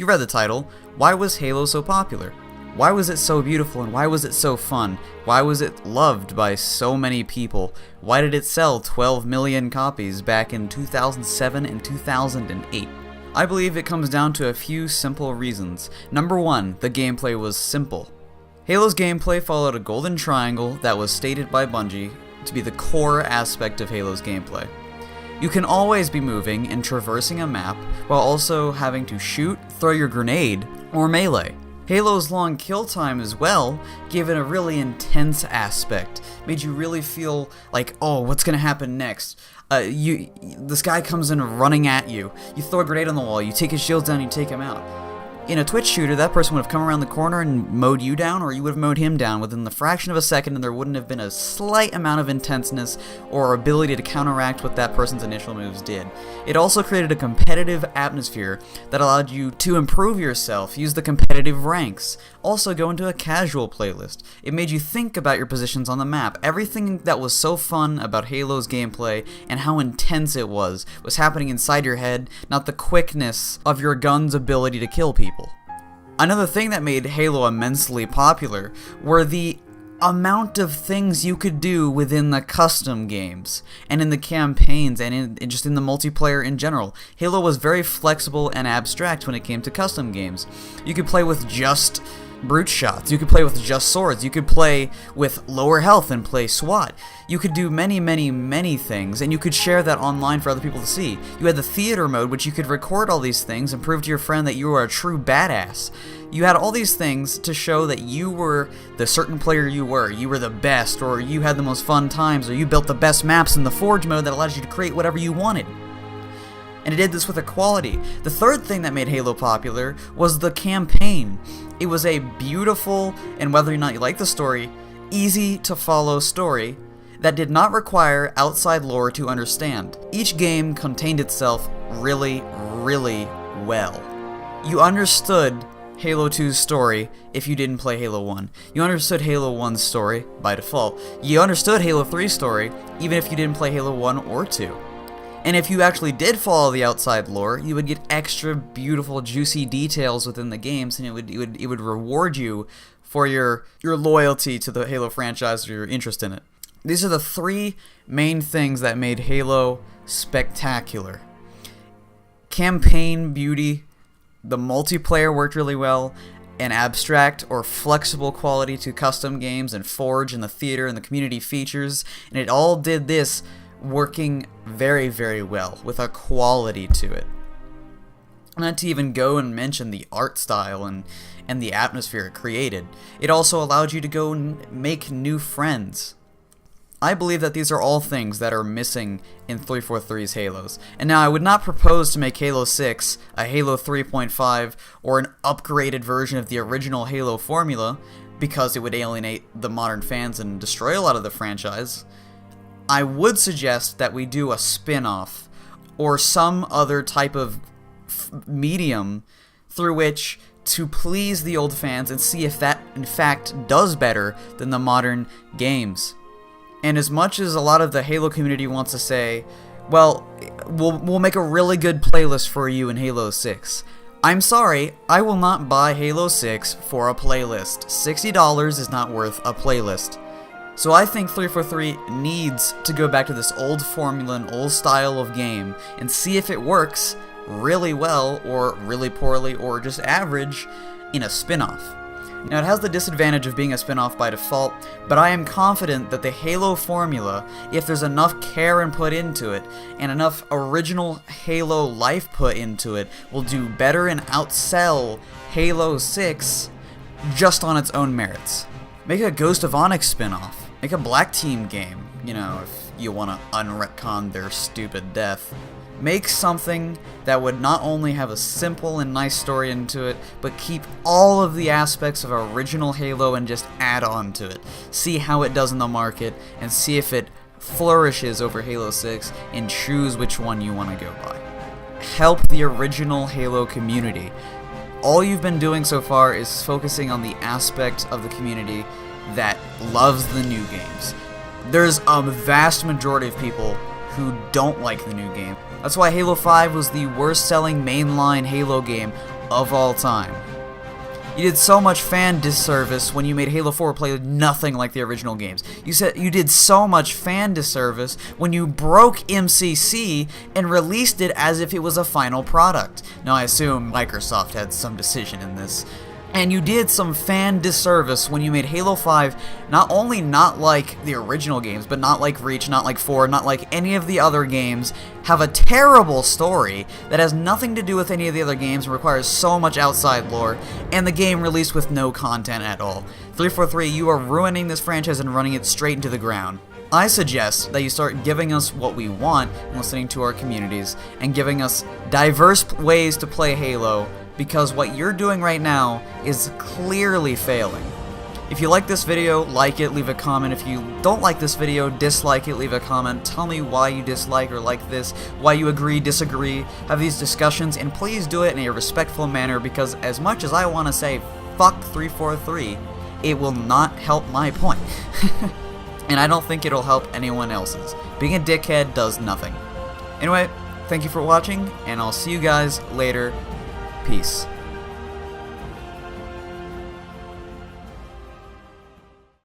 You read the title. Why was Halo so popular? Why was it so beautiful and why was it so fun? Why was it loved by so many people? Why did it sell 12 million copies back in 2007 and 2008? I believe it comes down to a few simple reasons. Number one, the gameplay was simple. Halo's gameplay followed a golden triangle that was stated by Bungie to be the core aspect of Halo's gameplay. You can always be moving and traversing a map while also having to shoot, throw your grenade, or melee. Halo's long kill time as well gave it a really intense aspect, made you really feel like, oh, what's gonna happen next? This guy comes in running at you, you throw a grenade on the wall, you take his shields down, you take him out. In a Twitch shooter, that person would have come around the corner and mowed you down, or you would have mowed him down within the fraction of a second, and there wouldn't have been a slight amount of intenseness or ability to counteract what that person's initial moves did. It also created a competitive atmosphere that allowed you to improve yourself, use the competitive ranks, also go into a casual playlist. It made you think about your positions on the map. Everything that was so fun about Halo's gameplay and how intense it was happening inside your head, not the quickness of your gun's ability to kill people. Another thing that made Halo immensely popular were the amount of things you could do within the custom games and in the campaigns and just in the multiplayer in general. Halo was very flexible and abstract when it came to custom games. You could play with just brute shots, you could play with just swords, you could play with lower health and play SWAT. You could do many things, and you could share that online for other people to see. You had the theater mode, which you could record all these things and prove to your friend that you were a true badass. You had all these things to show that you were the certain player you were the best, or you had the most fun times, or you built the best maps in the Forge mode that allowed you to create whatever you wanted. And it did this with a quality. The third thing that made Halo popular was the campaign. It was a beautiful, and whether or not you like the story, easy to follow story that did not require outside lore to understand. Each game contained itself really well. You understood Halo 2's story if you didn't play Halo 1. You understood Halo 1's story by default. You understood Halo 3's story even if you didn't play Halo 1 or 2. And if you actually did follow the outside lore, you would get extra beautiful, juicy details within the games, and it would reward you for your loyalty to the Halo franchise or your interest in it. These are the three main things that made Halo spectacular. Campaign beauty, the multiplayer worked really well, an abstract or flexible quality to custom games and Forge and the theater and the community features, and it all did this working very well with a quality to it. Not to even go and mention the art style and the atmosphere it created. It also allowed you to go and make new friends. I believe that these are all things that are missing in 343's Halos. And now I would not propose to make Halo 6 a Halo 3.5 or an upgraded version of the original Halo formula, because it would alienate the modern fans and destroy a lot of the franchise. I would suggest that we do a spin-off or some other type of medium through which to please the old fans and see if that in fact does better than the modern games. And as much as a lot of the Halo community wants to say, well, we'll make a really good playlist for you in Halo 6. I'm sorry, I will not buy Halo 6 for a playlist. $60 is not worth a playlist. So I think 343 needs to go back to this old formula and old style of game and see if it works really well or really poorly or just average in a spin-off. Now it has the disadvantage of being a spin-off by default, but I am confident that the Halo formula, if there's enough care and put into it, and enough original Halo life put into it, will do better and outsell Halo 6 just on its own merits. Make a Ghost of Onyx spin-off. Make a Black Team game, if you want to unretcon their stupid death. Make something that would not only have a simple and nice story into it, but keep all of the aspects of original Halo and just add on to it. See how it does in the market, and see if it flourishes over Halo 6, and choose which one you want to go by. Help the original Halo community. All you've been doing so far is focusing on the aspect of the community that loves the new games. There's a vast majority of people who don't like the new game. That's why Halo 5 was the worst selling mainline Halo game of all time. You did so much fan disservice when you made Halo 4 play nothing like the original games. You did so much fan disservice when you broke MCC and released it as if it was a final product. Now I assume Microsoft had some decision in this. And you did some fan disservice when you made Halo 5 not only not like the original games, but not like Reach, not like 4, not like any of the other games, have a terrible story that has nothing to do with any of the other games and requires so much outside lore, and the game released with no content at all. 343, you are ruining this franchise and running it straight into the ground. I suggest that you start giving us what we want and listening to our communities, and giving us diverse ways to play Halo, because what you're doing right now is clearly failing. If you like this video, like it, leave a comment. If you don't like this video, dislike it, leave a comment. Tell me why you dislike or like this, why you agree, disagree, have these discussions, and please do it in a respectful manner, because as much as I want to say fuck 343, it will not help my point. And I don't think it'll help anyone else's. Being a dickhead does nothing. Anyway, thank you for watching, and I'll see you guys later. Peace.